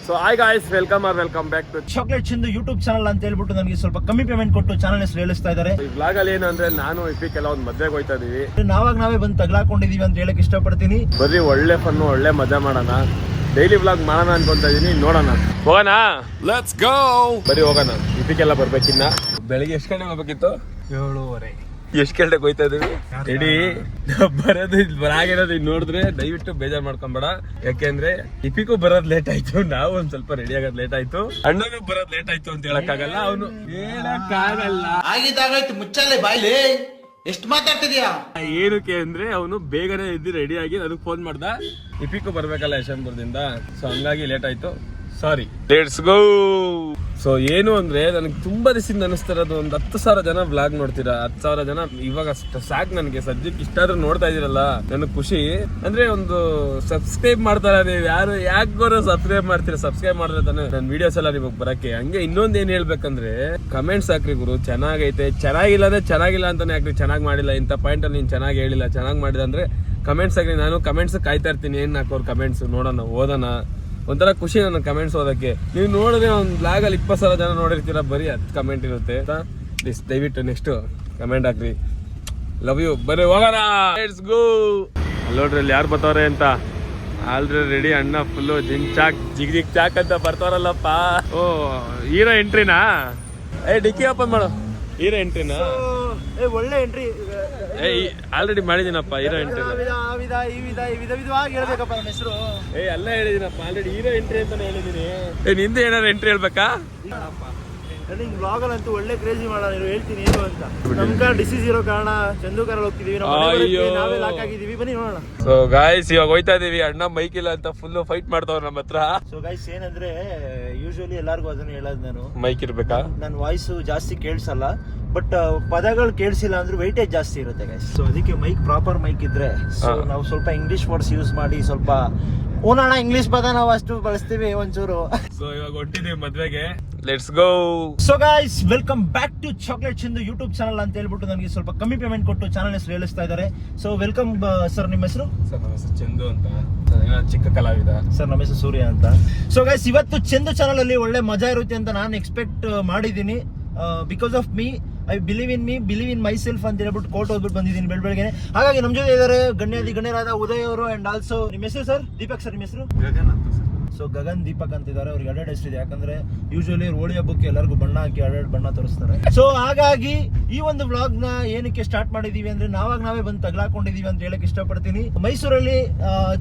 So hi guys, welcome back to chocolate Chindu YouTube channel ಅಂತ ಹೇಳ್ಬಿಟ್ಟು ನನಗೆ ಸ್ವಲ್ಪ ಕಮ್ಮಿ ಪೇಮೆಂಟ್ ಕೊಟ್ಟು ಚಾನಲ್ ಹೆಸರು ಹೇಳಿಸ್ತಾ ಇದ್ದಾರೆ. ಈ ವ್ಲಾಗ್ ಅಲ್ಲಿ ಏನಂದ್ರೆ ನಾನು ಇಪಿಕ್ಕೆಲ್ಲ ಒಂದು ಮದ್ವೆಗೆ ಹೋಯ್ತಾ ಇದೀವಿ. ನಾವೇ ಬಂದು ತಗ್ಲಾಕೊಂಡಿದೀವಿ ಅಂತ ಹೇಳಕ್ ಇಷ್ಟಪಡ್ತೀನಿ. ಬರೀ ಒಳ್ಳೆ ಫನ್ನು, ಒಳ್ಳೆ ಮಜಾ ಮಾಡೋಣ, ಡೈಲಿ ವ್ಲಾಗ್ ಮಾಡೋಣ ಅನ್ಕೊಂತ ಇದೀನಿ. ನೋಡೋಣ, ಹೋಗೋಣ, ಲೆಟ್ಸ್ ಗೋ. ಬರೀ ಹೋಗೋಣ, ಇಪಿಕ್ಕೆಲ್ಲ ಬರ್ಬೇಕಿನ್ನ. ಬೆಳಿಗ್ಗೆ ಎಷ್ಟು ಗಂಟೆಗೆ ಹೋಗ್ಬೇಕಿತ್ತು? 7:30. ಎಷ್ಟು ಗಂಟೆಗೆ ಹೋಯ್ತಾ ಇದೀವಿ? ರೆಡಿ ಬರೋದು ಬರಾಗಿರೋದು ನೋಡಿದ್ರೆ ದಯವಿಟ್ಟು ಬೇಜಾರ್ ಮಾಡ್ಕೊಂಬೇಡ. ಯಾಕೆಂದ್ರೆ ಇಪಿಗೂ ಬರೋದ್ ಲೇಟ್ ಆಯ್ತು, ನಾವು ಒಂದ್ ಸ್ವಲ್ಪ ರೆಡಿ ಆಗೋದ್ ಲೇಟ್ ಆಯ್ತು, ಅಣ್ಣಗೂ ಬರೋದ್ ಲೇಟ್ ಆಯ್ತು ಅಂತ ಹೇಳಕ್ಕಾಗಲ್ಲ. ಅವನು ಹೇಳಕ್ಕಾಗಲ್ಲ, ಆಗಿದ್ದಾಗಾಯ್ತು, ಮುಚ್ಚಲ್ಲೇ ಬಾಯ್ಲಿ, ಎಷ್ಟು ಮಾತಾಡ್ತಿದ್ಯಾ? ಏನಕ್ಕೆ ಅಂದ್ರೆ ಅವನು ಬೇಗನೆ ಇದ್ದು ರೆಡಿ ಆಗಿ ನನಗೆ ಫೋನ್ ಮಾಡ್ದ, ಇಪಿಗೂ ಬರ್ಬೇಕಲ್ಲ ಯಶವಂತಪುರದಿಂದ, ಸೊ ಹಂಗಾಗಿ ಲೇಟ್ ಆಯ್ತು, ಸಾರಿ. Let's go. ಸೊ ಏನು ಅಂದ್ರೆ ನನಗೆ ತುಂಬಾ ದಿವಸದಿಂದ ಅನಿಸ್ತಾ ಇರೋದು, ಒಂದು 10,000 ಜನ ವ್ಲಾಗ್ ನೋಡ್ತೀರಾ. 10,000 ಜನ ಇವಾಗ ಸಾಕು ನನಗೆ, ಸದ್ಯಕ್ಕೆ ಇಷ್ಟಾದ್ರೂ ನೋಡ್ತಾ ಇದೀರಲ್ಲ ನನಗೆ ಖುಷಿ. ಅಂದ್ರೆ ಒಂದು ಸಬ್ಸ್ಕ್ರೈಬ್ ಮಾಡ್ತಾರ, ನೀವು ಯಾರು ಯಾಕೆ ಬರೋ ಸಬ್ಸ್ಕ್ರೈಬ್ ಮಾಡ್ತೀರಾ? ಸಬ್ಸ್ಕ್ರೈಬ್ ಮಾಡಿದ್ರೆ ತಾನೆ ನನ್ನ ವಿಡಿಯೋಸ್ ಎಲ್ಲ ನಿಮಗೆ ಬರಕ್ಕೆ. ಹಂಗೆ ಇನ್ನೊಂದು ಏನ್ ಹೇಳ್ಬೇಕಂದ್ರೆ, ಕಮೆಂಟ್ಸ್ ಹಾಕ್ರಿ ಗುರು, ಚೆನ್ನಾಗೈತೆ, ಚೆನ್ನಾಗಿಲ್ಲ ಅಂದ್ರೆ ಚೆನ್ನಾಗಿಲ್ಲ ಅಂತಾನೆ ಹಾಕ್ರಿ, ಚೆನ್ನಾಗಿ ಮಾಡಿಲ್ಲ, ಇಂಥ ಪಾಯಿಂಟ್ ಅಲ್ಲಿ ನೀನು ಚೆನ್ನಾಗಿ ಹೇಳಿಲ್ಲ, ಚೆನ್ನಾಗಿ ಮಾಡಿದ ಅಂದ್ರೆ ಕಮೆಂಟ್ಸ್ ಹಾಕ್ರಿ. ನಾನು ಕಮೆಂಟ್ಸ್ ಕಾಯ್ತಾ ಇರ್ತೀನಿ, ಏನ್ ಹಾಕೋರು ಕಮೆಂಟ್ಸ್, ನೋಡೋಣ, ಓದೋಣ, ಒಂಥರ ಖುಷಿ ನನ್ನ ಕಮೆಂಟ್ಸ್ ಓದಕ್ಕೆ. ನೀವು ನೋಡಿದ್ರೆ ಒಂದು ಬ್ಲಾಗ್ ಅಲ್ಲಿ 20,000 ಜನ ನೋಡಿರ್ತೀರಾ, ಬರೀ 10 ಕಮೆಂಟ್ ಇರುತ್ತೆ. ಪ್ಲೀಸ್ ದಯವಿಟ್ಟು ನೆಕ್ಸ್ಟ್ ಕಮೆಂಟ್ ಹಾಕ್ರಿ, ಲವ್ ಯು. ಬರೀ ಹೋಗೋಣ, ಲೆಟ್ಸ್ ಗೋ. ನೋಡ್ರಿ ಅಲ್ಲಿ ಯಾರು ಬರ್ತಾವ್ರೆ ಅಂತ, ಆಲ್ರೆಡಿ ರೆಡಿ, ಅಣ್ಣ ಫುಲ್ಲು ಜಿಗ್ ಜಿಗ್ ಚಾಕ್ ಅಂತ ಬರ್ತಾರಲ್ಲಪ್ಪ. ಓ ಹೀರೋ ಎಂಟ್ರಿನಾ? ಡಿಕ್ಕಿ ಓಪನ್ ಮಾಡು, ಹೀರೋ ಎಂಟ್ರಿನಾ? ಒಳ್ಳೆ ಎಂಟ್ರಿ ಆಲ್ರೆಡಿ ಮಾಡಿದೀನಪ್ಪ ಹೀರೋ ಎಂಟ್ರಿ. ವಿಧವಾಗಿ ಹೇಳ್ಬೇಕಪ್ಪ ನನ್ನ ಹೆಸರು. ಎಲ್ಲ ಹೇಳಿದೀನಪ್ಪ ಆಲ್ರೆಡಿ, ಹೀರೋ ಎಂಟ್ರಿ ಅಂತಾನೆ ಹೇಳಿದೀನಿ. ನಿಂದೆ ಏನಾದ್ರು ಎಂಟ್ರಿ ಹೇಳ್ಬೇಕಾ? ನನಗೆ ಬ್ಲಾಗಲ್ ಅಂತೂ ಒಳ್ಳೆ ಕ್ರೇಜಿ ಮಾಡೋಣ, ಹೇಳ್ತೀನಿ ಏನು ಅಂತ. ನಮ್ ಕಾರ್ ಡಿಸೀಸ್ ಇರೋ ಕಾರಣ ಚಂದು ಕಾರಲ್ಲಿ ಹೋಗ್ತಿದೀವಿ, ನಾವೇ ಲಾಕ್ ಆಗಿದೀವಿ, ಬನ್ನಿ ನೋಡೋಣ. ಸೊ ಗಾಯ್ಸ್, ಇವಾಗ ಹೋಯ್ತಾ ಇದೀವಿ, ಅಣ್ಣ ಮೈಕ್ ಇಲ್ಲ ಅಂತ ಫುಲ್ ಫೈಟ್ ಮಾಡ್ತಾವ್ರ ನಮ್ಮ ಹತ್ರ. ಸೊ ಗೈಸ್ ಏನಂದ್ರೆ, ಯೂಶುವಲಿ ಎಲ್ಲಾರ್ಗು ಅದನ್ನ ಹೇಳೋದು, ನಾನು ಮೈಕ್ ಇರ್ಬೇಕಾ? ನನ್ನ ವಾಯ್ಸ್ ಜಾಸ್ತಿ ಕೇಳಿಸಲ್ಲ, ಬಟ್ ಪದಗಳು ಕೇಳಿಸಿಲ್ಲ ಅಂದ್ರೆ ವೈಟೇಜ್ ಜಾಸ್ತಿ ಇರುತ್ತೆ ಗೈಸ್. ಸೊ ಅದಕ್ಕೆ ಮೈಕ್, ಪ್ರಾಪರ್ ಮೈಕ್ ಇದ್ರೆ, ಸೊ ನಾವು ಸ್ವಲ್ಪ ಇಂಗ್ಲಿಷ್ ವರ್ಡ್ಸ್ ಯೂಸ್ ಮಾಡಿ, ಸ್ವಲ್ಪ ಓನೋಣ ಇಂಗ್ಲಿಷ್ ಪದ ನಾವು ಅಷ್ಟು ಬಳಸ್ತೀವಿ ಒಂಚೂರು. ಸೊ ಇವಾಗ ಹೊಂಟಿದೀವಿ ಮದ್ವೆಗೆ, let's go. So guys, welcome back to chocolate Chindu YouTube channel ಅಂತ ಹೇಳ್ಬಿಟ್ಟು ನನಗೆ ಸ್ವಲ್ಪ ಕಮ್ಮಿ ಪೇಮೆಂಟ್ ಕೊಟ್ಟು ಚಾನಲ್ ಹೆಸರು ಹೇಳಿಸ್ತಾ ಇದ್ದಾರೆ. ಸೊ ವೆಲ್ಕಮ್ ಸರ್, ನಿಮ್ಮ ಹೆಸರು? ಸರ್ ನಮ್ಮ ಹೆಸರು ಚಂದು ಅಂತ, ಚಿಕ್ಕ ಕಲಾವಿದ. ಸರ್ ನಮ್ಮ ಹೆಸರು ಸೂರ್ಯ ಅಂತ. ಸೊ ಗೈಸ್, ಇವತ್ತು ಚಂದು ಚಾನಲ್ ಅಲ್ಲಿ ಒಳ್ಳೆ ಮಜಾ ಇರುತ್ತೆ ಅಂತ ನಾನು ಎಕ್ಸ್ಪೆಕ್ಟ್ ಮಾಡಿದ್ದೀನಿ. Because of me, I believe in my self ಅಂತ ಹೇಳ್ಬಿಟ್ಟು ಕೋರ್ಟ್ ಓದ್ಬಿಟ್ಟು ಬಂದಿದ್ದೀನಿ ಬೆಳಗ್ಗೆ. ಹಾಗಾಗಿ ನಮ್ಮ ಜೊತೆ ಇದ್ದಾರೆ ಗಣ್ಯರಾದ ಉದಯ್ ಅವರು, ಅಂಡ್ ಆಲ್ಸೋ ನಿಮ್ಮ ಹೆಸರು ಸರ್? ದೀಪಕ್ ಸರ್, ನಿಮ್ಮ ಹೆಸರು? ಗಗನ್ ಅಂತ ಸರ್. ಸೊ ಗಗನ್ ದೀಪಕ್ ಅಂತಿದ್ದಾರೆ. ಅವ್ರಿಗೆ ಎರಡೆರಡು ಹೆಸರಿದೆ, ಯಾಕಂದ್ರೆ ಯೂಶುವಲಿ ಹೋಳಿ ಹಬ್ಬಕ್ಕೆ ಎಲ್ಲರಿಗೂ ಬಣ್ಣ ಹಾಕಿ ಎರಡೆರಡು ಬಣ್ಣ ತೋರಿಸ್ತಾರೆ. ಸೊ ಹಾಗಾಗಿ ಈ ಒಂದು ವ್ಲಾಗ್ ನ ಏನಕ್ಕೆ ಸ್ಟಾರ್ಟ್ ಮಾಡಿದೀವಿ ಅಂದ್ರೆ, ನಾವೇ ಬಂದು ತಗ್ಲಾಕೊಂಡಿದೀವಿ ಅಂತ ಹೇಳಕ್ ಇಷ್ಟಪಡ್ತೀನಿ. ಮೈಸೂರಲ್ಲಿ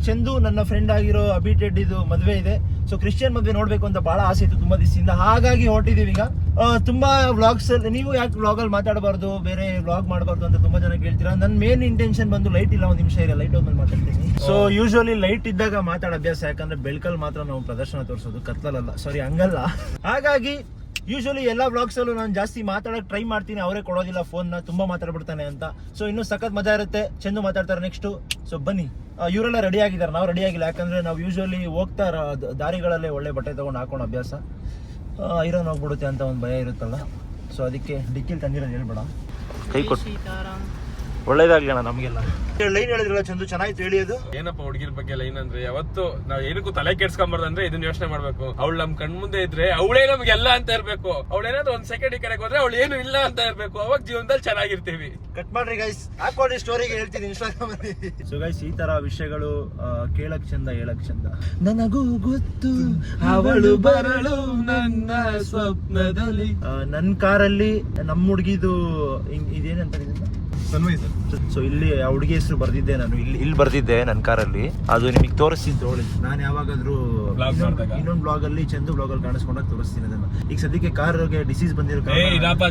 ಚಂದು ನನ್ನ ಫ್ರೆಂಡ್ ಆಗಿರೋ ಅಭಿಟೆಡ್ ಇದು ಮದುವೆ ಇದೆ. ಸೊ ಕ್ರಿಶ್ಚಿಯನ್ ಮದುವೆ ನೋಡ್ಬೇಕು ಅಂತ ಬಹಳ ಆಸೆ ಇತ್ತು ತುಂಬಾ ದಿವಸದಿಂದ, ಹಾಗಾಗಿ ಹೊರಟಿದೀವಿ ಈಗ. ತುಂಬಾ ವ್ಲಾಗ್ಸ್ ಅಲ್ಲಿ ನೀವು ಯಾಕೆ ವ್ಲಾಗ್ ಅಲ್ಲಿ ಮಾತಾಡಬಾರ್ದು, ಬೇರೆ ವ್ಲಾಗ್ ಮಾಡಬಾರ್ದು ಅಂತ ತುಂಬಾ ಜನ ಕೇಳ್ತೀರಾ. ನನ್ನ ಮೇನ್ ಇಂಟೆನ್ಷನ್ ಬಂದು, ಲೈಟ್ ಇಲ್ಲ, ಒಂದ್ ನಿಮಿಷ ಲೈಟ್ ಹೋದ್ಮೇಲೆ ಮಾತಾಡ್ತೀನಿ. ಸೊ ಯೂಶುವಲಿ ಲೈಟ್ ಇದ್ದಾಗ ಮಾತಾಡೋ ಅಭ್ಯಾಸ, ಯಾಕಂದ್ರೆ ಬೆಳಕಲ್ಲಿ ಮಾತ್ರ ನಾವು ಪ್ರದರ್ಶನ ತೋರಿಸೋದು, ಕತ್ತಲಲ್ಲ, ಸಾರಿ ಹಂಗಲ್ಲ. ಹಾಗಾಗಿ ಯೂಶುವಲಿ ಎಲ್ಲ ವ್ಲಾಗ್ಸ್ ಅಲ್ಲೂ ನಾನು ಜಾಸ್ತಿ ಮಾತಾಡಕ್ ಟ್ರೈ ಮಾಡ್ತೀನಿ, ಅವರೇ ಕೊಡೋದಿಲ್ಲ ಫೋನ್ ನ, ತುಂಬಾ ಮಾತಾಡ್ಬಿಡ್ತಾನೆ ಅಂತ. ಸೊ ಇನ್ನೂ ಸಖತ್ ಮಜಾ ಇರುತ್ತೆ, ಚಂದು ಮಾತಾಡ್ತಾರೆ ನೆಕ್ಸ್ಟ್. ಸೊ ಬನ್ನಿ, ಇವರೆಲ್ಲ ರೆಡಿ ಆಗಿದ್ದಾರೆ, ನಾವು ರೆಡಿ ಆಗಿಲ್ಲ, ಯಾಕಂದ್ರೆ ನಾವು ಯೂಶುವಲಿ ಹೋಗ್ತಾ ದಾರಿಗಳಲ್ಲೇ ಒಳ್ಳೆ ಬಟ್ಟೆ ತಗೊಂಡು ಹಾಕೊಂಡು ಅಭ್ಯಾಸ, ಐರನ್ ಹೋಗ್ಬಿಡುತ್ತೆ ಅಂತ ಒಂದು ಭಯ ಇರುತ್ತಲ್ಲ. ಸೊ ಅದಕ್ಕೆ ಡಿಕ್ಕಿಲ್ ತಂದಿರೋದು ಹೇಳ್ಬೇಡ, ಕೈ ಕೊಟ್ಟು ಒಳ್ಳೇದಾಗ್ಲಿ ಅಣ್ಣ ನಮಗೆಲ್ಲ. ಲೈನ್ ಹೇಳಿದ್ರಲ್ಲ ಚಂದು, ಚೆನ್ನಾಗಿತ್ತು ಹೇಳಿ. ಅದು ಏನಪ್ಪ ಹುಡುಗಿರ್ ಬಗ್ಗೆ ಲೈನ್ ಅಂದ್ರೆ, ಯಾವತ್ತು ನಾವ್ ಏನಕ್ಕೂ ತಲೆ ಕೆಡ್ಸ್ಕೊಂಬಾರ್ದಂದ್ರೆ ಇದನ್ನ ಯೋಚನೆ ಮಾಡ್ಬೇಕು. ಅವಳು ನಮ್ ಕಣ್ ಮುಂದೆ ಇದ್ರೆ ಅವಳೇ ನಮ್ಗೆಲ್ಲ ಅಂತ ಇರ್ಬೇಕು, ಅವಳೇನಾದ್ರು ಒಂದ್ ಸೆಕೆಂಡ್ ಈ ಕಡೆಗೆ ಹೋದ್ರೆ ಅವಳು ಏನು ಇಲ್ಲ ಅಂತ ಇರ್ಬೇಕು, ಅವಾಗ ಜೀವನದಲ್ಲಿ ಚೆನ್ನಾಗಿರ್ತೀವಿ. ಕಟ್ ಮಾಡ್ರಿ ಗೈಸ್, ಹಾಕೊಡ್ರಿ ಸ್ಟೋರಿಗೆ ಹೇಳ್ತೀನಿ ಇನ್ಸ್ಟಾಗ್ರಾಮ್ ಅಲ್ಲಿ. ಸೊ ಗೈಸ್, ಈ ತರ ವಿಷಯಗಳು ಕೇಳಕ್ ಚಂದ, ಹೇಳಕ್ ಚಂದ. ನನಗೂ ಗೊತ್ತು ಅವಳು ಬರಲು ನನ್ನ ಸ್ವಪ್ನದಲ್ಲಿ. ನನ್ ಕಾರಲ್ಲಿ ನಮ್ಮ ಹುಡುಗಿದು ಇದೇನಂತ ಸನ್ವೈಸರ್. ಸೊ ಇಲ್ಲಿ ಆ ಹುಡುಗಿ ಹೆಸರು ಬರ್ದಿದ್ದೆ ನಾನು, ಇಲ್ಲಿ ಬರ್ದಿದ್ದೆ ನನ್ನ ಕಾರಲ್ಲಿ, ಅದು ನಿಮಗೆ ತೋರಿಸ್ತೀನಿ. ನಾನು ಯಾವಾಗಾದ್ರೂ ಇನ್ನೊಂದು ಬ್ಲಾಗ್ ಅಲ್ಲಿ, ಚಂದು ಬ್ಲಾಗ್ ಅಲ್ಲಿ ಕಾಣಿಸ್ಕೊಂಡಾಗ ತೋರಿಸ್ತೀನಿ ಅದನ್ನ. ಈಗ ಸದ್ಯಕ್ಕೆ ಕಾರ್ಗೆ ಡಿಸೀಸ್ ಬಂದಿರೋ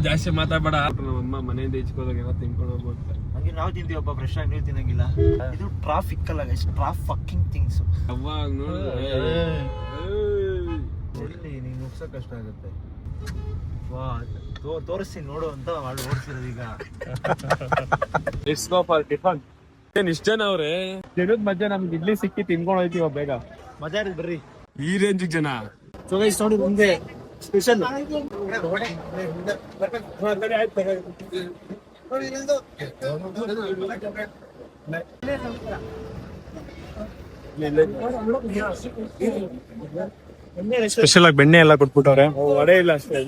ಜಾಸ್ತಿ ಮಾತಾಡಬೇಡ. ನಮ್ಮಮ್ಮ ಮನೆಯಿಂದ ಇಚ್ಕೋದಾಗ ಎಲ್ಲ ತಿನ್ಕೊಂಡು ಹೋಗ್ಬೋದು. ಹಂಗೆ ನಾವು ತಿಂತೀವಪ್ಪ, ಫ್ರೆಶ್ ಆಗಿ ನೀವು ತಿನ್ನಂಗಿಲ್ಲ. ಇದು ಟ್ರಾಫಿಕ್ ಅಲ್ಲ ಗೈಸ್, ಫಕ್ಕಿಂಗ್ ಥಿಂಗ್ಸ್. ಅವಾಗ ನೋಡಿ ನೀನು ಮುಗ್ಸೋಕೆ ಕಷ್ಟ ಆಗುತ್ತೆ. ತೋರಿಸ್ತೀನಿ ನೋಡು ಅಂತ ಮಾಡಿ ಓಡಿಸಿರೋದು ಈಗ. Let's go for tiffin. ಏನ್ ಇಷ್ಟ ಜನ ಅವ್ರೆ, ಜನದ ಮಧ್ಯ ನಮ್ಗೆ ಇಡ್ಲಿ ಸಿಕ್ಕಿ ತಿನ್ಕೊಂಡು ಹೋಯ್ತೀವ ಬೇಗ. ಮಜಾ ಇರೋದು ಬರ್ರಿ, ಈ ರೇಂಜಿಗೆ ಜನ. ಸೊ ಗೈಸ್ ನೋಡಿ ಮುಂದೆ ಸ್ಪೆಷಲ್ ಸ್ಪೆಷಲ್ ಆಗಿ ಬೆಣ್ಣೆ ಎಲ್ಲ ಕೊಟ್ಬಿಟ್ಟವ್ರೆ. ವಡೆ ಇಲ್ಲ ಅಷ್ಟೇ.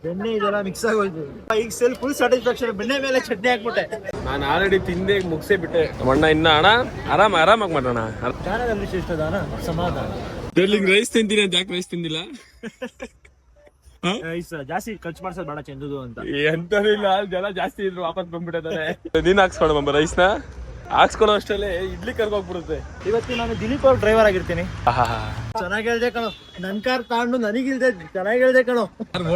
ಬೆಣ್ಣೆ ಇದೆಲ್ಲ ಮಿಕ್ಸ್ ಆಗೋಯ್ತು. ಈಗ ಫುಲ್ ಸ್ಯಾಟಿಸ್ಫ್ಯಾಕ್ಷನ್. ಬೆಣ್ಣೆ ಮೇಲೆ ಚಟ್ನಿ ಹಾಕ್ಬಿಟ್ಟೆ. ನಾನು ಆಲ್ರೆಡಿ ತಿಂದೆ ಮುಗಿಸೇ ಬಿಟ್ಟೆ. ಅಣ್ಣ ಇನ್ನ ಅಣ್ಣ ಆರಾಮಾಗಿ ಮಾಡೋಣ. ಚಾನಲ್ ಇಷ್ಟ ದಾನ ಸಮಾಧಾನ. ರೈಸ್ ತಿಂತೀನಿ ಅಂತ ಯಾಕೆ ರೈಸ್ ತಿಂದಿಲ್ಲ? ಜಾಸ್ತಿ ಖರ್ಚು ಮಾಡ್ಸೋದು ಬೇಡ ಚಂದುದು ಅಂತ. ಎಂತನೂ ಇಲ್ಲ, ಜನ ಜಾಸ್ತಿ ಇದ್ರು ವಾಪಸ್ ಬಂದ್ಬಿಟ್ಟಿದ್ದಾರೆ. ನೀನ್ ಹಾಕ್ಸ್ಕೊಳ ರೈಸ್ ನ ಹಾಕ್ಸ್ಕೊಳ್ಳೋ ಅಷ್ಟಲ್ಲೇ ಇಡ್ಲಿ ಕರ್ಗೋಗ್ಬಿಡುತ್ತೆ. ಇವತ್ತು ನಾನು ದಿಲೀಪ್ ಅವ್ರ ಡ್ರೈವರ್ ಆಗಿರ್ತೀನಿ. ಚೆನ್ನಾಗಿ ಹೇಳ್ದೆ ಕಣೋ, ನನ್ ಕಾರ್ ತಾಂಡು ನನಗಿಲ್ದೆ ಚೆನ್ನಾಗಿ ಹೇಳ್ದೆ ಕಣೋ.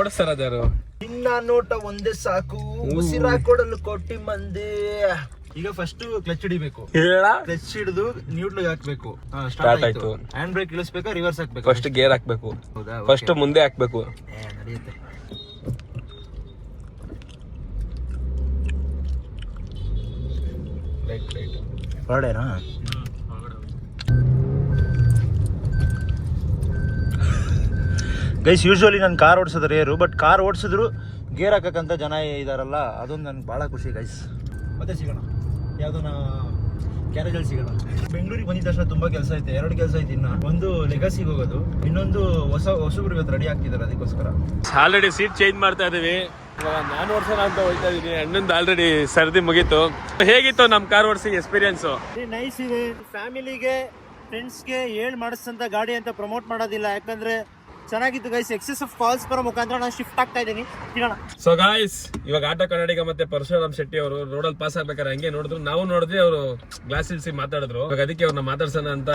ಓಡಿಸ್ತಾರ ಅದ್ಯಾರು? ಇನ್ನ ನೋಟ ಒಂದೇ ಸಾಕು ಉಸಿರಾಕೊಡಲು ಕೊಟ್ಟಿ ಮಂದಿ. ಈಗ ಫಸ್ಟ್ ಕ್ಲಚ್ ಹಿಡಿಬೇಕು. ಕ್ಲಚ್ ಹಿಡಿದು ನ್ಯೂಟ್ಲಿಗೆ ಹಾಕ್ಬೇಕು. ಸ್ಟಾರ್ಟ್ ಆಯ್ತು. ಹ್ಯಾಂಡ್ ಬ್ರೇಕ್ ಇಳಿಸ್ಬೇಕಾ ರಿವರ್ಸ್ ಹಾಕ್ಬೇಕು? ಫಸ್ಟ್ ಗೇರ್ ಹಾಕ್ಬೇಕು. ಫಸ್ಟ್ ಮುಂದೆ ಹಾಕ್ಬೇಕು. ನಡೆಯುತ್ತೆ. ಹೊರಡೇನಾ? ಗೈಸ್ ಯೂಶ್ವಲಿ ನಾನು ಕಾರ್ ಓಡಿಸೋದು ರೇರು, ಬಟ್ ಕಾರ್ ಓಡಿಸಿದ್ರು ಗೇರ್ ಹಾಕಕ್ಕಂತ ಜನ ಇದಾರಲ್ಲ, ಅದೊಂದು ನನ್ಗೆ ಭಾಳ ಖುಷಿ ಗೈಸ್. ಮತ್ತೆ ಸಿಗೋಣ ಯಾವುದನ್ನ ಗ್ಯಾರೇಜಲ್ಲಿ ಸಿಗೋಣ. ಬೆಂಗಳೂರಿಗೆ ಬಂದಿದ ತಕ್ಷಣ ತುಂಬಾ ಕೆಲಸ ಐತೆ. 2 ಕೆಲಸ ಐತೆ. ಇನ್ನ ಒಂದು ಲೆಗಸಿಗೆ ಹೋಗೋದು, ಇನ್ನೊಂದು ಹೊಸಬ್ರು ಇವತ್ತು ರೆಡಿ ಆಗ್ತಿದ್ದಾರೆ. ಅದಕ್ಕೋಸ್ಕರ ಆಲ್ರೆಡಿ ಸೀಟ್ ಚೇಂಜ್ ಮಾಡ್ತಾ ಇದೀವಿ. ನಾನು ಓಡಿಸೋಣ ಅಂತ ಹೋಗ್ತಾ ಇದೀನಿ. ಅಣ್ಣಂದು ಆಲ್ರೆಡಿ ಸರ್ದಿ ಮುಗೀತು. ಹೇಗಿತ್ತು ನಮ್ ಕಾರ್ ಓಡಿಸಿ ಎಕ್ಸ್ಪೀರಿಯನ್ಸ್? ನೈಸ್ ಇದೆ. ಫ್ಯಾಮಿಲಿಗೆ ಫ್ರೆಂಡ್ಸ್ಗೆ ಮಾಡಿಸಂತ ಗಾಡಿ ಅಂತ ಪ್ರಮೋಟ್ ಮಾಡೋದಿಲ್ಲ, ಯಾಕಂದ್ರೆ ಚೆನ್ನಾಗಿತ್ತು ಗೈಸ್. ಎಕ್ಸೆಸ್ ಆಫ್ ಕಾಲ್ಸ್ ಬರೋ ಮುಖಾಂತರ ನಾನು ಶಿಫ್ಟ್ ಆಗ್ತಾ ಇದ್ದೀನಿ. ಸಿಗೋಣ. ಸೊ ಗಾಯ್ಸ್, ಇವಾಗ ಆಟೋ ಕನ್ನಡಿಗ ಮತ್ತೆ ಪರಶುರಾಮ್ ಶೆಟ್ಟಿ ಅವರು ರೋಡಲ್ಲಿ ಪಾಸ್ ಆಗ್ಬೇಕಾದ್ರೆ ಹಂಗೆ ನೋಡಿದ್ರು, ನಾವು ನೋಡಿದ್ವಿ. ಅವರು ಗ್ಲಾಸ್ ಇಳಿಸಿ ಮಾತಾಡಿದ್ರು. ಇವಾಗ ಅದಕ್ಕೆ ಅವ್ರನ್ನ ಮಾತಾಡ್ಸೋಣ ಅಂತ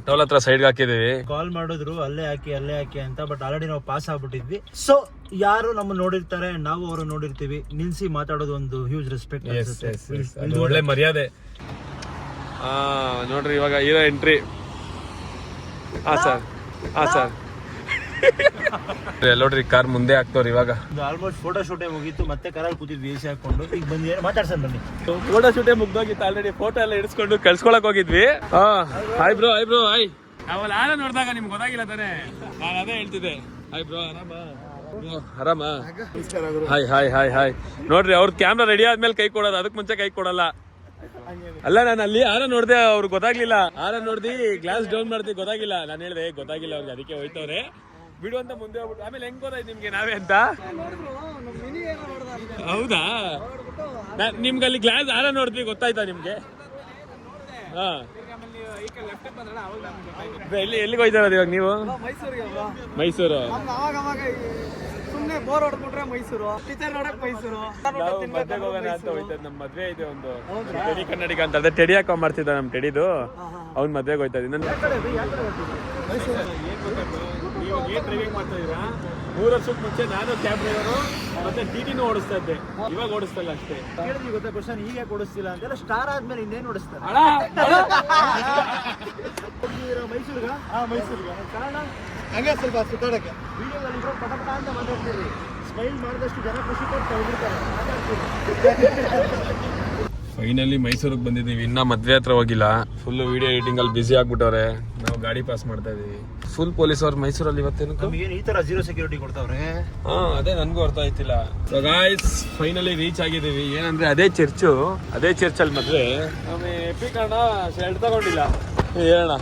ಟೋಲ್ ಹತ್ರ ಸೈಡ್ಗೆ ಹಾಕಿದೀವಿ. ಕಾಲ್ ಮಾಡಿದ್ರು ಅಲ್ಲೇ ಹಾಕಿ ಅಂತ, ಬಟ್ ಆಲ್ರೆಡಿ ನಾವು ಪಾಸ್ ಆಗ್ಬಿಟ್ಟಿದ್ವಿ. ಸೊ ಯಾರು ನಮ್ಮ ನೋಡಿರ್ತಾರೆ, ನಾವು ಅವರು ನೋಡಿರ್ತೀವಿ, ನಿಲ್ಸಿ ಮಾತಾಡೋದು ಒಂದು ಹ್ಯೂಜ್ ರೆಸ್ಪೆಕ್ಟ್. ಅದು ಒಳ್ಳೆ ಮರ್ಯಾದೆ. ನೋಡ್ರಿ ಇವಾಗ ಹೀರೋ ಎಂಟ್ರಿ. ಹಾ ಸರ್ ನೋಡ್ರಿ ಕಾರ್ ಮುಂದೆ ಹಾಕ್ತವ್ರಿ. ಇವಾಗ ಆಲ್ಮೋಸ್ಟ್ ಫೋಟೋ ಶೂಟೇ ಮುಗೀತು. ಮತ್ತೆ ಕಾರಲ್ಲಿ ಕೂತಿದ್ವಿ ಎಸಿ ಹಾಕೊಂಡು. ಈಗ ಬಂದು ಮಾತಾಡ್ಸೋಣ ಬನ್ನಿ. ಫೋಟೋ ಶೂಟೇ ಮುಗ್ದೋಗಿತ್ತು ಆಲ್ರೆಡಿ. ಫೋಟೋ ಎಲ್ಲ ಇಡಿಸ್ಕೊಂಡು ಕಳ್ಸ್ಕೊಳಕ್ ಹೋಗಿದ್ವಿ. Hi bro hi. ನಾವಲ್ಲ ಆರ ನೋಡಿದಾಗ ನಿಮ್ಗೆ ಗೊತ್ತಾಗಿಲ್ಲ ತಾನೆ? ನಾನು ಅದೇ ಹೇಳ್ತಿದ್ದೆ. ಹಾಯ್ ಬ್ರೋ, ಆರಾಮ? ಹಾಯ್. ನೋಡ್ರಿ ಅವ್ರ ಕ್ಯಾಮ್ರಾ ರೆಡಿ ಆದ್ಮೇಲೆ ಕೈ ಕೊಡೋದು, ಅದಕ್ಕೆ ಮುಂಚೆ ಕೈ ಕೊಡಲ್ಲ. ಅಲ್ಲ, ನಾನು ಅಲ್ಲಿ ಆರ ನೋಡ್ದೆ, ಅವ್ರಿಗೆ ಗೊತ್ತಾಗ್ಲಿಲ್ಲ. ಆರ ನೋಡ್ದಿ ಗ್ಲಾಸ್ ಡೌನ್ ಮಾಡ್ದಿ, ಗೊತ್ತಾಗಿಲ್ಲ. ನಾನು ಹೇಳ್ದೆ ಗೊತ್ತಾಗಿಲ್ಲ ಅವ್ರಿಗೆ, ಅದಕ್ಕೆ ಹೋಯ್ತವ್ರೆ ಬಿಡು ಅಂತ ಮುಂದೆ ಹೋಗ್ಬಿಟ್ಟು. ಆಮೇಲೆ ಹೆಂಗ್ ಗೊತ್ತಾಯ್ತು ನಿಮ್ಗೆ ನಾವೇ ಅಂತ? ಹೌದಾ? ನಿಮ್ಗೆ ಅಲ್ಲಿ ಗ್ಲಾಸ್ ಆರ ನೋಡಿದ್ವಿ, ಗೊತ್ತಾಯ್ತಾ ನಿಮ್ಗೆ? ಹಾ, ಎಲ್ಲಿಗೆ ಹೋಯ್ತಾರ ಇವಾಗ ನೀವು? ಮೈಸೂರು. ಮದ್ವೆಗೆ ಹೋಗೋಣ ಅಂತ ಹೋಯ್ತದ. ನಮ್ ಮದ್ವೆ ಇದೆ ಒಂದು ಟೆಡಿ ಕನ್ನಡಿಗ ಅಂತ. ಅದೇ ಟೆಡಿ ಹಾಕೊಂಡ್ ಮಾಡ್ತಿದ್ದ ನಮ್ ಟೆಡಿದು. ಅವ್ನ್ ಮದ್ವೆಗೆ ಹೋಯ್ತಾ ಇದ್ದೀನಿ. ಡ್ರೈವಿಂಗ್ ಮಾಡ್ತಾ ಇದೀರಾ? 3 ವರ್ಷಕ್ಕೆ ಮುಂಚೆ ನಾನು ಕ್ಯಾಬ್ ಡ್ರೈವರು ಮತ್ತೆ ಟಿಟಿನೂ ಓಡಿಸ್ತಾ ಇದ್ದೆ. ಇವಾಗ ಓಡಿಸ್ತಲ್ಲ ಅಷ್ಟೇ. ಕೇಳಿದ್ವಿ ಗೊತ್ತಾ ಕ್ವಶನ್, ಈಗ ಓಡಿಸ್ತಿಲ್ಲ ಅಂತೆಲ್ಲ. ಸ್ಟಾರ್ ಆದ್ಮೇಲೆ ಇನ್ನೇನು ಓಡಿಸ್ತಾರೆ? ಮೈಸೂರ್ಗ ಕಾರಣ ಹಂಗೆ ಸ್ವಲ್ಪ ಸುತ್ತಾಡಕ್ಕೆ. ವಿಡಿಯೋದಲ್ಲಿ ಪಟಪಟ ಅಂತ ಮಾತಾಡ್ತೀರಿ. ಸ್ಮೈಲ್ ಮಾಡಿದಷ್ಟು ಜನ ಖುಷಿ ಪಟ್ಟು ಹೋಗಿರ್ತಾರೆ. ಫೈನಲಿ ಮೈಸೂರಿಗೆ ಬಂದಿದ್ದೀವಿ. ಇನ್ನ ಮದ್ವೆ ಹತ್ರ ಹೋಗಿಲ್ಲ. ಫುಲ್ ವಿಡಿಯೋ ಎಡಿಟಿಂಗ್ ಅಲ್ಲಿ ಬಿಸಿ ಆಗ್ಬಿಟ್ಟವ್ರೆ. ನಾವು ಗಾಡಿ ಪಾಸ್ ಮಾಡ್ತಾ ಇದೀವಿ. ಫುಲ್ ಪೊಲೀಸ್ ಅವ್ರು ಮೈಸೂರಲ್ಲಿ ಇವತ್ತೇನು ಈ ತರ 0 ಸೆಕ್ಯೂರಿಟಿ ಕೊಡ್ತಾವ್ರೆ. ಅದೇ ನನ್ಗೂ ಅರ್ಥ ಆಯ್ತಿಲ್ಲ. ಸೊ ಗಾಯ್ಸ್, ಫೈನಲಿ ರೀಚ್ ಆಗಿದ್ದೀವಿ. ಏನಂದ್ರೆ ಅದೇ ಚರ್ಚಲ್ಲಿ ಮದ್ವೆ. ಎಪಿಕ್ ಅಣ್ಣ ಶರ್ಟ್ ತಗೊಂಡಿಲ್ಲ. ಹೇಳೋಣ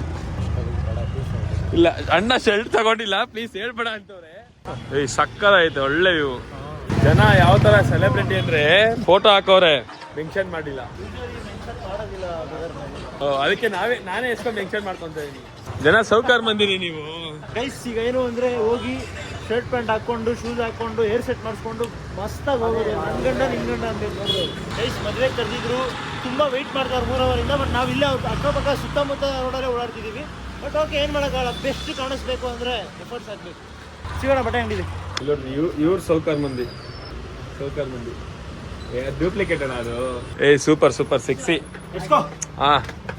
ಇಲ್ಲ ಅಣ್ಣ, ಶರ್ಟ್ ತಗೊಂಡಿಲ್ಲ ಪ್ಲೀಸ್ ಹೇಳ್ಬೇಡ ಅಂತವ್ರೆ. ಸಕ್ಕರ್ ಐತೆ, ಒಳ್ಳೆ ವ್ಯೂ. ಜನ ಯಾವ ತರ ಸೆಲೆಬ್ರಿಟಿ ಅಂದ್ರೆ ಫೋಟೋ ಹಾಕೋರೆ, ಮೆನ್ಷನ್ ಮಾಡಿಲ್ಲ. ಅದಕ್ಕೆ ನಾನೇ ಎಷ್ಟೊಂದು ಮೆನ್ಷನ್ ಮಾಡ್ಕೊಂತ ಇದೀನಿ. ಜನ ಸೌಕಾರ ಮಂದಿರಿ ನೀವು ಗೈಸ್. ಈಗ ಏನು ಅಂದ್ರೆ ಹೋಗಿ ಶರ್ಟ್ ಪ್ಯಾಂಟ್ ಹಾಕೊಂಡು, ಶೂಸ್ ಹಾಕೊಂಡು, ಹೇರ್ ಸೆಟ್ ಮಾಡಿಸ್ಕೊಂಡು ಮಸ್ತಾಗಿ ಹೋಗೋದು. ನನ್ ಗಂಡ ನಿನ್ ಗಂಡ ಅಂತ ನೋಡ್ರಿ ಗೈಸ್. ಮದ್ವೆ ಕರೆದಿದ್ರು, ತುಂಬಾ ವೆಯ್ಟ್ ಮಾಡ್ತಾರೆ 3 ಅವರಿಂದ. ಬಟ್ ನಾವು ಇಲ್ಲೇ ಅಕ್ಕಪಕ್ಕ ಸುತ್ತಮುತ್ತ ರೋಡಲ್ಲೇ ಓಡಾಡ್ತಿದೀವಿ. ಬಟ್ ಓಕೆ, ಏನ್ ಮಾಡೋಕ್ಕಾಗಲ್ಲ. ಬೆಸ್ಟ್ ಕಾಣಿಸ್ಬೇಕು ಅಂದ್ರೆ ಎಫರ್ಟ್ಸ್ ಹಾಕ್ಬೇಕು. ಸಿಗೋಣ ಬಟ್ಟೆ ಅಂಗಡಿಲಿ. ಇವ್ರು ಸೌಕಾರ ಮಂದಿ. ಡೂಪ್ಲಿಕೇಟ್ ಅಣ್ಣ ಅದು. Super sexy.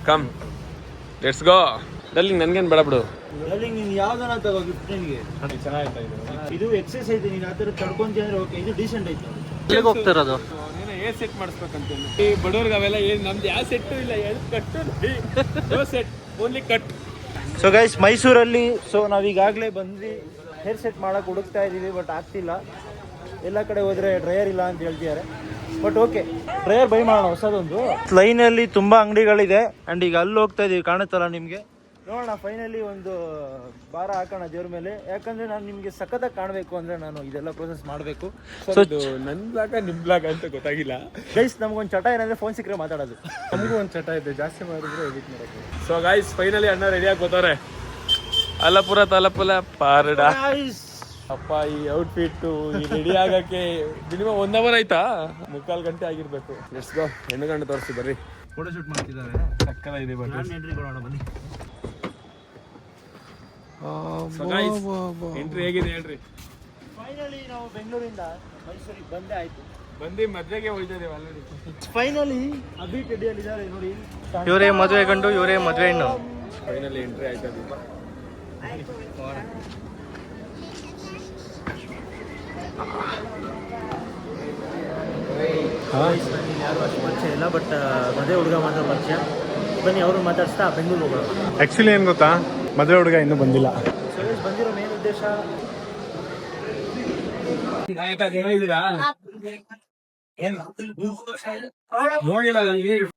Come let's go. Darling ನನ್ಗೇನು ಬೇಡ ಬಿಡು. ಡರ್ಲಿಂಗ್ ನೀನು ಯಾವ್ದನ್ನ ತಗೋ ಗಿಫ್ಟ್. ನಿನಗೆ ಚೆನ್ನಾಗಿತ್ತು ಇದು ಎಕ್ಸೆಸ್ ಐತೆ. ನೀನು ಆ ಥರ ತಡ್ಕೊಂತೀಯ ಅಂದ್ರೆ ಓಕೆ. ಇದು ಡೀಸೆಂಟ್ ಐತೆ. ಎಲ್ಲಿಗೆ ಹೋಗ್ತಿರೋದು? ಏರ್ ಸೆಟ್ ಮಾಡಿಸ್ಬೇಕಂತ ಈ ಬಡವ್ರಿಗೆ ಅವೆಲ್ಲ ನಮ್ದು ಯಾವ ಸೆಟ್ಟು ಇಲ್ಲ. ಕಟ್ಟು set only cut. So guys, ಮೈಸೂರಲ್ಲಿ ನಾವೀಗಾಗಲೇ ಬಂದ್ವಿ. ಹೇರ್ ಸೆಟ್ ಮಾಡಕ್ಕೆ ಹುಡುಕ್ತಾ ಇದ್ದೀವಿ, ಬಟ್ ಆಗ್ತಿಲ್ಲ. ಎಲ್ಲ ಕಡೆ ಹೋದ್ರೆ ಡ್ರೈಯರ್ ಇಲ್ಲ ಅಂತ ಹೇಳ್ತಿದ್ದಾರೆ. ಬಟ್ ಓಕೆ, ಡ್ರೈಯರ್ ಬೈ ಮಾಡೋಣ ಹೊಸದೊಂದು. ಲೈನಲ್ಲಿ ತುಂಬಾ ಅಂಗಡಿಗಳಿದೆ. ಅಂಡ್ ಈಗ ಅಲ್ಲಿ ಹೋಗ್ತಾ ಇದೀವಿ, ಕಾಣುತ್ತಲ್ಲ ನಿಮ್ಗೆ. ನೋಡೋಣ ಫೈನಲಿ ಒಂದು ಭಾರ ಹಾಕೋಣ ದೇವ್ರ ಮೇಲೆ. ಯಾಕಂದ್ರೆ ನಾನು ನಿಮ್ಗೆ ಸಖತ್ತಾಗಿ ಕಾಣಬೇಕು ಅಂದ್ರೆ ನಾನು ಇದೆಲ್ಲ ಪ್ರೋಸೆಸ್ ಮಾಡಬೇಕು. ಸೊ ನನ್ ಬ್ಲಾಗ ನಿಮ್ ಬ್ಲಾಗ ಅಂತ ಗೊತ್ತಾಗಿಲ್ಲ ಗೈಸ್, ನಮ್ಗೊಂದು ಚಟ ಏನಂದ್ರೆ ಫೋನ್ ಸಿಕ್ಕರೆ ಮಾತಾಡೋದು. ನಮಗೂ ಒಂದು ಚಟ ಇದೆ, ಜಾಸ್ತಿ ಮಾಡಿದ್ರೆ ಎಡಿಟ್ ಮಾಡೋದು. ಸೊ ಗೈಸ್ ಫೈನಲಿ ಅಣ್ಣ ರೆಡಿಯಾಗಿ ಗೊತ್ತವ್ರೆ. ಅಲ್ಲಪುರ ತಲಪುಲ ಪಾರಡ. ಅಪ್ಪ ಈ ಔಟ್ಫಿಟ್ ಈ ರೆಡಿ ಆಗಕ್ಕೆ ಮಿನಿಮಮ್ 1 ಅವರ್ ಆಯ್ತಾ, 3/4 ಗಂಟೆ ಆಗಿರ್ಬೇಕು. ಲೆಟ್ಸ್ ಗೋ, ಹೆಣ್ಣು ಗಂಡು ತೋರಿಸಿ ಬರ್ರಿ. ಫೋಟೋ ಶೂಟ್ ಮಾಡ್ತಿದ್ದಾರೆ. ಸಕ್ಕಲ ಇದೆ ಬಟ್ ಎಂಟ್ರಿ ಕೊಡೋಣ ಬನ್ನಿ. ಎಂಟ್ರಿ ಹೇಗಿದೆ ಹೇಳ್ರಿ. ಫೈನಲಿ ನಾವು ಬೆಂಗಳೂರಿಂದ ಮೈಸೂರಿಗೆ ಬಂದೇ ಆಯ್ತು. ಬಂದು ಮದ್ವೆಗೆ ಹೋಯ್ತಿದ್ದೇವೆ ಆಲ್ರೆಡಿ. ಫೈನಲಿ ಅಭಿ ಟೆಡಿಯಲ್ಲಿದ್ದಾರೆ ನೋಡಿ. ಇವರೇ ಮದುವೆ ಗಂಡು, ಇವರೇ ಮದುವೆ ಹೆಣ್ಣು. ಫೈನಲಿ ಎಂಟ್ರಿ ಆಯ್ತು ದೀಪ. ಯಾರು ಅಷ್ಟು ಪರಿಚಯ ಇಲ್ಲ, ಬಟ್ ಮದುವೆ ಹುಡುಗ ಮಾತ್ರ ಪರಿಚಯ. ಬನ್ನಿ ಅವರು ಮಾತಾಡ್ಸ್ತಾ ಬೆಂಗಳೂರು ಹೋಗೋಣ. ಆಕ್ಚುಲಿ ಏನ್ ಗೊತ್ತಾ, ಮದುವೆ ಹುಡುಗ ಇನ್ನೂ ಬಂದಿಲ್ಲ. ಸುರೇಶ್ ಬಂದಿರೋ ಮೇನ್ ಉದ್ದೇಶ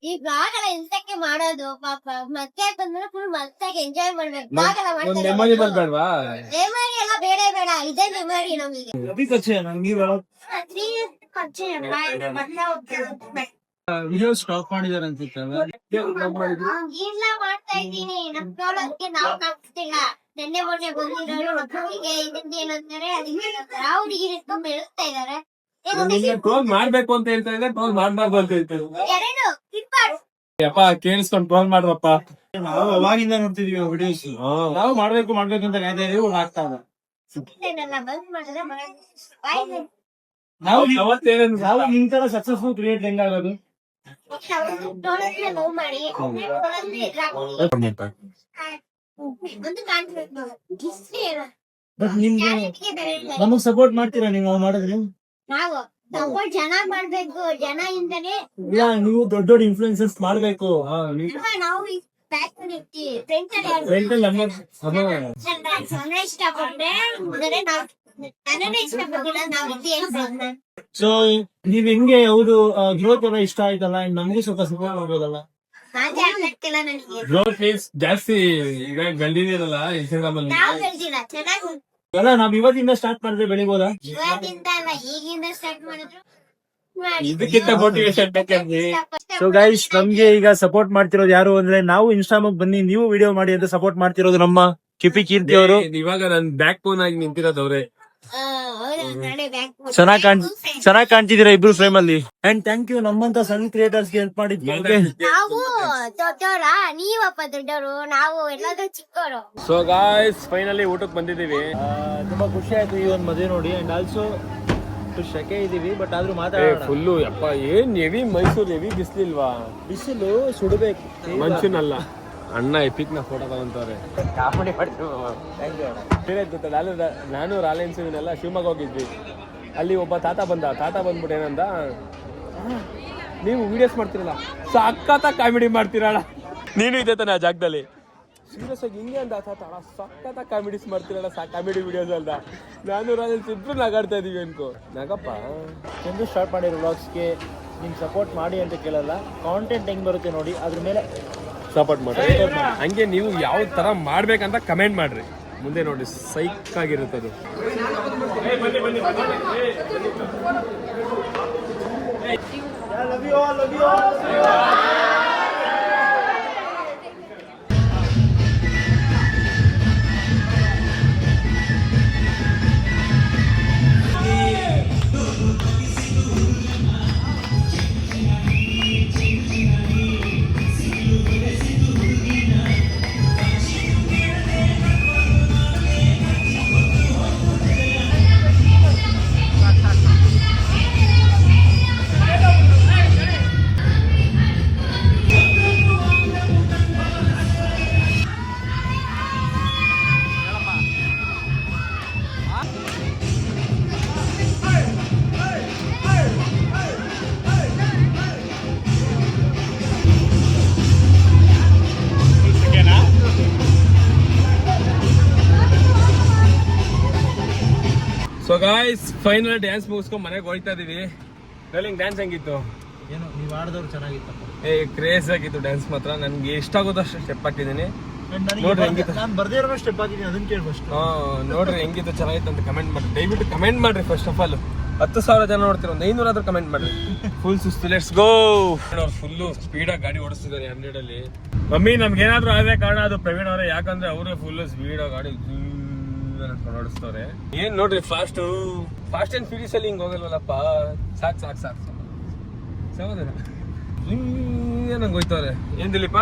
ಈ ಬ್ಲಾಗ್ ಎಂತಕ್ಕೆ ಮಾಡೋದು ಪಾಪ, ಮತ್ತೆ ಬಂದ್ರೆ ಫುಲ್ ಮಸ್ತಾಗಿ ಎಂಜಾಯ್ ಮಾಡ್ಬೇಕು. ಬ್ಲಾಗ್ ಎಲ್ಲ ಒಂದ್ ಮಾಡ್ತಾರೆ. ನೆಮ್ಮದಿ ಬೇಡವಾ? ಮೆಮರಿ ಎಲ್ಲ ಬೇಡ ಬೇಡ, ಇದೇ ಮೆಮರಿ ನಮಗೆ. ವಿಡಿಯೋ ಸ್ಟಾಪ್ ಮಾಡಿದಾರೆ ಅನ್ಸುತ್ತೆ. ಇಲ್ಲ ಮಾಡ್ತಾ ಇದ್ದೀನಿ, ನಮ್ ಟೋಲಕ್ಕೆ ನಾವು ಕಾಣಿಸ್ತಿಲ್ಲ. ನೆನ್ನೆ ಮೊನ್ನೆ ಬಂದಿರೋರು ಮಕ್ಕಳಿಗೆ ಇದರಿಂದ ಏನಂತಾರೆ ಅದಕ್ಕೆ ಏನಂತಾರೆ, ಆ ಹುಡುಗಿರು ಇಟ್ಕೊಂಡು ಬೆಳೆಸ್ತಾ ಇದಾರೆ. ಟ್ರೋಲ್ ಮಾಡ್ಬೇಕು ಅಂತ ಹೇಳ್ತಾ ಇದ್ದಾರೆ, ಟ್ರೋಲ್ ಮಾಡ್ಬಾರ್ದು ಅಂತ ಹೇಳ್ತಾರೆ. ಎರಡು ಕಿತ್ಪಾಡು. ಯಪ್ಪ ಕೇಳಿಸ್ಕೊಂಡು ಟ್ರೋಲ್ ಮಾಡ್ರಪ್ಪ. ನಾವು ಅವಾಗಿಂದ ನೋಡ್ತಿದೀವಿ ವಿಡಿಯೋಸ್. ನಾವು ಮಾಡ್ಬೇಕು ಅಂತ ಕಾಯ್ತಾ ಇದೀವಿ, ಆಗ್ತಾ ಇಲ್ಲ. ಇದನ್ನೆಲ್ಲ ಬಂದ್ ಮಾಡಿದ್ರೆ ಬಾಯ್ ನಾವು ಅವತ್ತೇನು ನಾವು ನಿಮ್ ತರ ಸಕ್ಸಸ್ಫುಲ್ ಕ್ರಿಯೇಟ್ ಹೆಂಗಾಗೋದು? ಟೋಲಕ್ಕೆ ನೋವು ಮಾಡಿ ಟೋಲಕ್ಕೆ ಎದುರಾಗ್ಬಿಡಿ. ಒಂದು ಕಾಣಿಸ್ಬೇಕು ಇಷ್ಟೇ ಇರೋದು. ಬಟ್ ನಿಮ್ಗೆ ಕ್ಯಾರೆಟ್ಗೆ ಬೆಲೆ ಇಲ್ಲ. ನಮಗ್ ಸಪೋರ್ಟ್ ಮಾಡ್ತೀರಾ ನೀವು ಮಾಡಿದ್ರೆ? ನಾವು ಸಪೋರ್ಟ್ ಜನ ಮಾಡ್ಬೇಕು, ಜನ ಇಂದನೇ ಇಲ್ಲ, ನೀವು ದೊಡ್ಡ ದೊಡ್ಡ ಇನ್ಫ್ಲೂಯೆನ್ಸಸ್ ಮಾಡ್ಬೇಕು. ನಾವು ಬ್ಯಾಕ್ ಇರ್ತೀವಿ. ಫ್ರೆಂಡ್ಸ್ ಮೆಂಟಲ್ ನಮಗೆ ಸೊನ್ನೆ ಇಷ್ಟಪಟ್ರೆ ಅಂದ್ರೆ ನಾವು ನನ್ನನ್ನೇ ಇಷ್ಟಪಟ್ಟಿಲ್ಲ, ನಾವು ಇಲ್ಲಿ ಹೇಳ್ಬೋದು. ಸೊ ನೀವ್ ಹೆಂಗೆ ಹೌದು ಗ್ರೋತ್ ಎಲ್ಲ ಇಷ್ಟ ಆಯ್ತಲ್ಲ, ನಮಗೂ ಸ್ವಲ್ಪ ಸಪೋರ್ಟ್ ಮಾಡ್ಬೋದಲ್ಲ? ಮಾತೇ ಆಗ್ತಿಲ್ಲ ನನಗೆ. ಗ್ರೋತ್ ಮೀನ್ಸ್ ಜಾಸ್ತಿ ಈಗ ಗಂಡಿದಿರಲ್ಲ ಇನ್ಸ್ಟಾಗ್ರಾಮ್ ಅಲ್ಲಿ. ನಾವು ಬೆಳ್ದಿಲ್ಲ, ಚೆನ್ನಾಗಿ ಅಲ್ಲ, ನಾವ್ ಇವತ್ತಿಂದ ಸ್ಟಾರ್ಟ್ ಮಾಡಿದ್ರೆ ಬೆಳಿಬೋದಾ? ಇವತ್ತಿಂದ ಅಲ್ಲ, ಈಗಿಂದ ಸ್ಟಾರ್ಟ್ ಮಾಡಿದ್ರು ಮಾಡಿ. ಇದಕ್ಕಿಂತ ಮೋಟಿವೇಶನ್ ಬೇಕಂದ್ರೆ ಸೊ ಗೈಸ್, ನಮ್ಗೆ ಈಗ ಸಪೋರ್ಟ್ ಮಾಡ್ತಿರೋದು ಯಾರು ಅಂದ್ರೆ, ನಾವು ಇನ್ಸ್ಟಾಗ್ರಾಮ್ ಬನ್ನಿ ನೀವು ವಿಡಿಯೋ ಮಾಡಿ ಅಂತ ಸಪೋರ್ಟ್ ಮಾಡ್ತಿರೋದು ನಮ್ಮ ಕಿಪಿ ಕೀರ್ತಿ ಅವರು. ಇವಾಗ ನನ್ ಬ್ಯಾಕ್ ಬೋನ್ ಆಗಿ ನಿಂತಿರೋದವ್ರೆ. ಹೌದಾ, ನಾಳೆ ಬ್ಯಾಂಕ್ ಚೆನ್ನಾಗ್ ಕಾಣ್ತಿದ್ದೀರಾ ಇಬ್ರು ಫ್ರೇಮ್ ಅಲ್ಲಿ. ಅಂಡ್ ಥ್ಯಾಂಕ್ ಯು ನಮ್ಮಂತ ಸಣ್ಣ ಕ್ರಿಯೇಟರ್ಸ್ ಗೆ ಹೆಲ್ಪ್ ಮಾಡಿದ್ವಿ. ನಾವು ದೊಡ್ಡವರ, ನೀವಪ್ಪ ದೊಡ್ಡವರು, ನಾವು ಎಲ್ಲಾದ್ರೂ ಚಿಕ್ಕವರು. ಸೊ ಗಾಯ್ಸ್ ಫೈನಲಿ ಊಟಕ್ಕೆ ಬಂದಿದ್ದೀವಿ. ತುಂಬಾ ಖುಷಿ ಆಯ್ತು ಈ ಒಂದು ಮದುವೆ ನೋಡಿ. ಅಂಡ್ ಆಲ್ಸೋ ಶಕೆ ಇದೀವಿ, ಬಟ್ ಆದ್ರೂ ಮಾತಾಡೋಣ. ಫುಲ್ಲು ಯಪ್ಪ ಏನ್ ಹೆವಿ ಮೈಸೂರು ಹೆವಿ ಬಿಸ್ಲಿಲ್ವಾ? ಬಿಸಿಲು ಸುಡಬೇಕು. ಮನುಷ್ಯನಲ್ಲ ಅಣ್ಣ ಎಪಿಕ್ ನ ಫೋಟೋ ತಗೊಂತವ್ರೆ. ಕಾಮಿಡಿ ಮಾಡ್ತೀವಿ ಗೊತ್ತಾ, ನಾನು ರಾಲೆನ್ಸ್ ಇವನ್ನೆಲ್ಲ ಶಿವಮೊಗ್ಗ ಹೋಗಿದ್ವಿ. ಅಲ್ಲಿ ಒಬ್ಬ ತಾತ ಬಂದ್ಬಿಟ್ಟು ಏನಂದ, ನೀವು ವಿಡಿಯೋಸ್ ಮಾಡ್ತಿರಲ್ಲ ಸಖತ್ತ ಕಾಮಿಡಿ ಮಾಡ್ತೀರಲ್ಲ. ನೀನು ಇದೆ ತಾನೆ ಆ ಜಾಗದಲ್ಲಿ. ಸೀರಿಯಸ್ ಆಗಿ ಹಿಂಗೆ ಅಂದ ತಾತ, ಸಖತ್ತ ಕಾಮಿಡೀಸ್ ಮಾಡ್ತಿರಲ್ಲ, ಕಾಮಿಡಿ ವಿಡಿಯೋಸ್ ಅಲ್ಲ. ನಾನು ರಾಲೆನ್ಸ್ ಇಬ್ರು ನಗಾಡ್ತಾ ಇದೀವಿ ಅನ್ಕೋ. ನಗಪ್ಪ ಚಂದು ಸ್ಟಾರ್ಟ್ ಮಾಡಿರೋ ವ್ಲಾಗ್ಸ್ಗೆ ನಿಮ್ ಸಪೋರ್ಟ್ ಮಾಡಿ ಅಂತ ಕೇಳಲ್ಲ, ಕಾಂಟೆಂಟ್ ಹೆಂಗ್ ಬರುತ್ತೆ ನೋಡಿ ಅದ್ರ ಮೇಲೆ ಸಪೋರ್ಟ್ ಮಾಡಿ. ಹಂಗೆ ನೀವು ಯಾವ ತರ ಮಾಡ್ಬೇಕಂತ ಕಮೆಂಟ್ ಮಾಡ್ರಿ, ಮುಂದೆ ನೋಡಿ ಸೈಕ್ ಆಗಿರುತ್ತೆ ಅದು. ಸೊ ಗಾಯ್ಸ್ ಫೈನಲ್ ಡ್ಯಾನ್ಸ್ ಮುಗಿಸ್ಕೊಂಡು ಮನೆಗೆ ಹೋಗ್ತಾ ಇದೀವಿ. ಡಾರ್ಲಿಂಗ್ ಡ್ಯಾನ್ಸ್ ಹೆಂಗಿತ್ತು? ಏನು ನೀವು ಆಡಿದವ್ರು ಚೆನ್ನಾಗಿತ್ತಪ್ಪ. ಕ್ರೇಜ್ ಆಗಿತ್ತು ಡ್ಯಾನ್ಸ್ ಮಾತ್ರ. ನನ್ಗೆ ಎಷ್ಟಾಗೋದಷ್ಟು ಸ್ಟೆಪ್ ಹಾಕಿದ್ದೀನಿ. ನೋಡ್ರಿ ಹೆಂಗಿತ್ತು. ನಾನು ಬರ್ದೇ ಇರೋ ಸ್ಟೆಪ್ ಆಗಿದ್ದೀನಿ, ಅದನ್ನ ಕೇಳಿ ಫಸ್ಟ್. ನೋಡ್ರಿ ಹೆಂಗಿತ್ತು, ಚೆನ್ನಾಗಿತ್ತು ಅಂತ ಕಮೆಂಟ್ ಮಾಡ್ರಿ. ದಯವಿಟ್ಟು ಕಮೆಂಟ್ ಮಾಡ್ರಿ. ಫಸ್ಟ್ ಆಫ್ ಆಲ್ 10,000 ಜನ ನೋಡ್ತೀರ, ಒಂದು 500 ಆದ್ರೂ ಕಮೆಂಟ್ ಮಾಡ್ರಿ. ಫುಲ್ ಸುಸ್ತು, ಲೆಟ್ಸ್ ಗೋ. ಅವ್ರು ಫುಲ್ಲು ಸ್ಪೀಡಾಗಿ ಗಾಡಿ ಓಡಿಸ್ತಿದ್ದಾರೆ 100 ಅಲ್ಲಿ. ಮಮ್ಮಿ ನಮ್ಗೆ ಏನಾದ್ರು ಆದ್ರೆ ಕಾರಣ ಅದು ಪ್ರವೀಣ್ ಅವರೇ, ಯಾಕಂದ್ರೆ ಅವರೇ ಫುಲ್ ಸ್ಪೀಡಾಗಿ ಗಾಡಿ ಓಡಿಸ್ತವ್ರೆ. ಏನ್ ನೋಡ್ರಿ ಫಾಸ್ಟ್ ಅಂಡ್ ಫ್ಯೂರಿಯಸ್ ಅಲ್ಲಿ ಹಿಂಗ್ ಹೋಗಲ್ವಲ್ಲಪ್ಪ. ಸಾಕ್ ಸಹೋದರ ನಂಗೆ ಹೋಯ್ತವ್ರೆ. ಏನ್ ದಿಲೀಪ?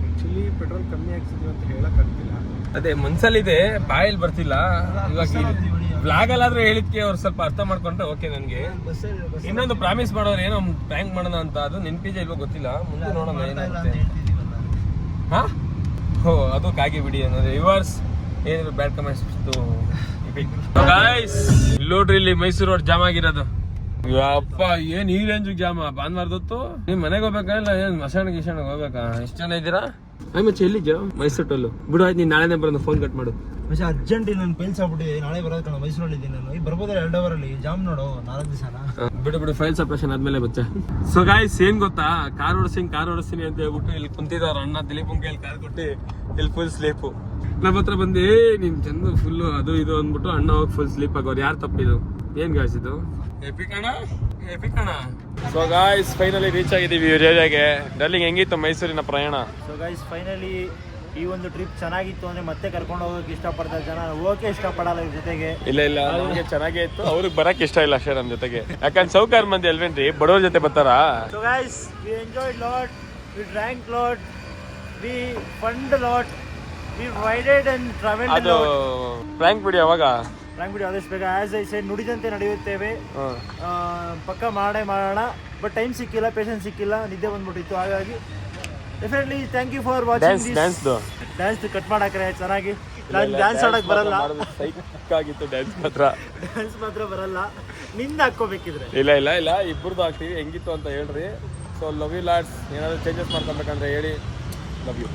ಆಕ್ಚುಲಿ ಪೆಟ್ರೋಲ್ ಕಮ್ಮಿ ಆಗ್ತಿದೀವಿ ಅಂತ ಹೇಳಕ್ ಆಗ್ತಿಲ್ಲ. ಅದೇ ಮನ್ಸಲ್ಲಿದೆ, ಬಾಯಲ್ಲಿ ಬರ್ತಿಲ್ಲ. ಇವಾಗ ಬ್ಲಾಗ್ ಅಲ್ಲಾದ್ರೂ ಹೇಳಿದ್ಕೆ ಅವ್ರು ಸ್ವಲ್ಪ ಅರ್ಥ ಮಾಡ್ಕೊಂಡ್ರೆ ಓಕೆ. ನನ್ಗೆ ಇನ್ನೊಂದು ಪ್ರಾಮಿಸ್ ಮಾಡೋರು ಏನೋ ಪ್ರ್ಯಾಂಕ್ ಮಾಡೋಣ ಅಂತ, ಅದು ನೆನ್ಪಿಜೆ ಇಲ್ವೋ ಗೊತ್ತಿಲ್ಲ, ಮುಂದೆ ನೋಡೋಣ ಏನಾಗುತ್ತೆ. ಹಾ ಹೋ ಅದು ಕಾಗಿ ಬಿಡಿ ಅನ್ನೋದು. ಯುವರ್ಸ್ ಏನಿದ್ರು ಬ್ಯಾಡ್ ಕಮೆಂಟ್ಸ್ ಗಾಯ್ಸ್. ನೋಡ್ರಿ ಇಲ್ಲಿ ಮೈಸೂರು ರೋಡ್ ಜಾಮ್ ಆಗಿರೋದು. ಅಪ್ಪ ಏನ್ ಈ ರೇಂಜ್ ಜಾಮ ಭಾನುವಾರದೊತ್ತು. ನಿಮ್ ಮನೆಗೆ ಹೋಗ್ಬೇಕಲ್ಲ, ಏನ್ ಮಸಾಣ ಗಿಶಾಣ ಹೋಗ್ಬೇಕಾ? ಎಷ್ಟು ಜನ ಇದ್ದೀರಾ? ಮಚ್ಚ ಎಲ್ಲಿದ್ಯೋ? ಮೈಸೂರು ಟೋಲು ಬಿಡು. ಆಯ್ತು, ನೀನ್ ನಾಳೆನೇ ಬರೋದು, ಫೋನ್ ಕಟ್ ಮಾಡು. പക്ഷെ ಅರ್ಜೆಂಟ್ ನಾನು ಫೈಲ್ಸ್ ಆಗ್ಬಿಟ್ಟಿದೆ, ನಾಳೆ ಬರೋದು ಕಣ. ಮೈಸೂರಲ್ಲಿ ಇದ್ದೀನಿ ನಾನು. ಈಗ ಬರ್ಬೋದಲ್ಲ 2 ಅವರಲ್ಲಿ ಜಾಮ್ ನೋಡು 4 ದಿವಸನ. ಬಿಡು ಫೈಲ್ಸ್ ಆಪರೇಷನ್ ಆದ್ಮೇಲೆ ಬಚ್ಚ. ಸೊ ಗಾಯ್ಸ್ ಏನ್ ಗೊತ್ತಾ, ಕಾರ್ ಓಡಿಸ್ತೀನಿ ಅಂತ ಹೇಳ್ಬಿಟ್ಟು ಇಲ್ಲಿ ಕುಂತಿದವ್ರ ಅಣ್ಣ ದಿಲೀಪ್ ಕೈಯಲ್ಲಿ ಕಾರ್ ಕೊಟ್ಟು ಇಲ್ಲಿ ಫುಲ್ ಸ್ಲೀಪು. ನಮ್ಮ ಹತ್ರ ಬಂದು ನಿಮ್ ಚಂದ ಫುಲ್ ಅದು ಇದು ಅಂದ್ಬಿಟ್ಟು ಅಣ್ಣ ಹೋಗಿ ಫುಲ್ ಸ್ಲೀಪ್ ಆಗೋರು. ಯಾರು ತಪ್ಪಿದು? ಏನ್ ಗಾಯ್ಸ್ ಇದು? ಎಪಿಕ್ ಅಣ್ಣ. ಸೊ ಗಾಯ್ಸ್ ಫೈನಲಿ ರೀಚ್ ಆಗಿದ್ದೀವಿ ಏರಿಯಾಗೆ. ಡರ್ಲಿಂಗ್ ಹೆಂಗಿತ್ತು ಮೈಸೂರಿನ ಪ್ರಯಾಣ? ಸೊ ಗೈಸ್ ಫೈನಲಿ ಈ ಒಂದು ಟ್ರಿಪ್ ಚೆನ್ನಾಗಿತ್ತು. ಅಂದ್ರೆ ಮತ್ತೆ ಕರ್ಕೊಂಡು ಹೋಗೋಕೆ ಇಷ್ಟಪಡ್ತಾರೆ ಜನ, ಹೋಗಕ್ಕೆ ಇಷ್ಟಪಡಲ್ಲ ಇವ್ರ ಜೊತೆಗೆ. ಇಲ್ಲ ನಮಗೆ ಚೆನ್ನಾಗೇ ಇತ್ತು, ಅವ್ರಿಗೆ ಬರಕ್ ಇಷ್ಟ ಇಲ್ಲ ಅಷ್ಟೇ ನಮ್ ಜೊತೆಗೆ. ಯಾಕಂದ್ರೆ ಸೌಕರ್ಯ ಮಂದಿ ಅಲ್ವೇನ್ರಿ, ಬಡವ್ರ ಜೊತೆ ಬರ್ತಾರ. So guys we enjoyed lot, we drank lot, we funned lot, we rided and travelled. ಅದು ಪ್ರ್ಯಾಂಕ್ ಬಿಡಿ ಅವಾಗ. ಪ್ರ್ಯಾಂಕ್ ಬಿಡಿ ಆದಷ್ಟು ಬೇಗ. ಆಸ್ ಐ ಸೆಡ್ ನುಡಿದಂತೆ ನಡೆಯುತ್ತೇವೆ. ಪಕ್ಕ ಮಾಡೋಣ. ಬಟ್ ಟೈಮ್ ಸಿಕ್ಕಿಲ್ಲ, ಪೇಷನ್ಸ್ ಸಿಕ್ಕಿಲ್ಲ, ನಿದ್ದೆ ಬಂದ್ಬಿಟ್ಟಿತ್ತು. ಹಾಗಾಗಿ definitely thank you for watching this. Dance cut ಮಾಡಾಕ್ರೆ ಚೆನ್ನಾಗಿ. ನಾನು ಡ್ಯಾನ್ಸ್ ಆಡಕ್ ಬರಲ್ಲ. ಸೈಕಾಗಿತ್ತು ಡ್ಯಾನ್ಸ್ ಮಾತ್ರ ಬರಲ್ಲ. ನಿಂದ ಹಾಕೋಬೇಕಿದ್ರೆ. ಇಲ್ಲ ಇಬ್ಬರದು ಹಾಕ್ತೀವಿ. ಹೆಂಗಿತ್ತು ಅಂತ ಹೇಳ್ರಿ. So love you lots. ಏನಾದ್ರು ಚೇಂಜಸ್ ಮಾಡ್ಕೊಬೇಕಂದ್ರೆ ಹೇಳಿ. Love you.